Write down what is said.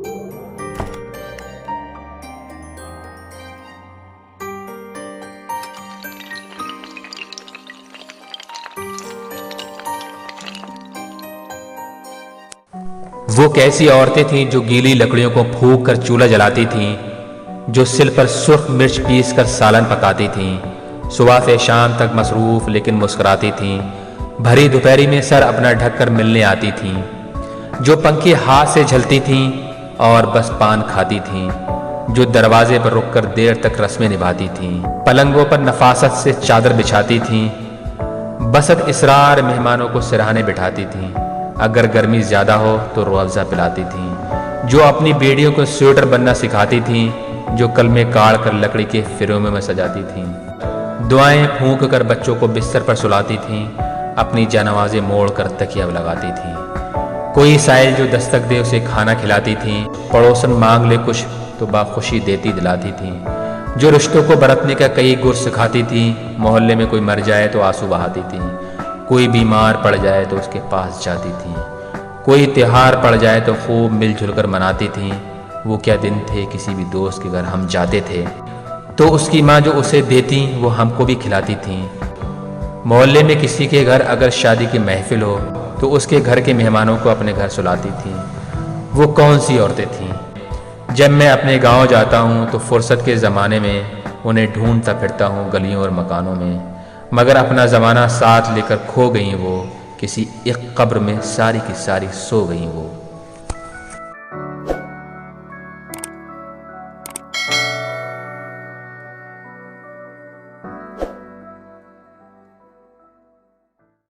वो कैसी औरतें थीं जो गीली लकड़ियों को फूंक कर चूल्हा जलाती थीं, जो सिल पर सुर्ख मिर्च पीस कर सालन पकाती थीं, सुबह से शाम तक मसरूफ लेकिन मुस्कुराती थीं, भरी दोपहरी में सर अपना ढककर मिलने आती थीं, जो पंखे हाथ से झलती थीं और बस पान खाती थीं, जो दरवाजे पर रुककर देर तक रस्में निभाती थीं, पलंगों पर नफासत से चादर बिछाती थीं, बसत इसरार मेहमानों को सिरहाने बिठाती थीं, अगर गर्मी ज्यादा हो तो रूह-अफ़ज़ा पिलाती थीं, जो अपनी बेटियों को स्वेटर बनना सिखाती थीं, जो कलमे काढ़ कर लकड़ी के फिरोमे में सजाती थीं, दुआएं फूंक कर बच्चों को बिस्तर पर सुलाती थीं, अपनी जानवाजें मोड़ कर तकिया लगाती थीं, कोई साइल जो दस्तक दे उसे खाना खिलाती थीं, पड़ोसन मांग ले कुछ तो बाखुशी देती दिलाती थीं, जो रिश्तों को बरतने का कई गुर सिखाती थीं, मोहल्ले में कोई मर जाए तो आंसू बहाती थीं, कोई बीमार पड़ जाए तो उसके पास जाती थीं, कोई त्योहार पड़ जाए तो खूब मिलजुल कर मनाती थीं। वो क्या दिन थे, किसी भी दोस्त के घर हम जाते थे तो उसकी माँ जो उसे देती वो हमको भी खिलाती थीं। मोहल्ले में किसी के घर अगर शादी की महफिल हो तो उसके घर के मेहमानों को अपने घर सुलाती थीं। वो कौन सी औरतें थीं। जब मैं अपने गांव जाता हूँ तो फुर्सत के ज़माने में उन्हें ढूंढता फिरता हूँ गलियों और मकानों में, मगर अपना ज़माना साथ लेकर खो गई वो, किसी एक कब्र में सारी की सारी सो गई वो।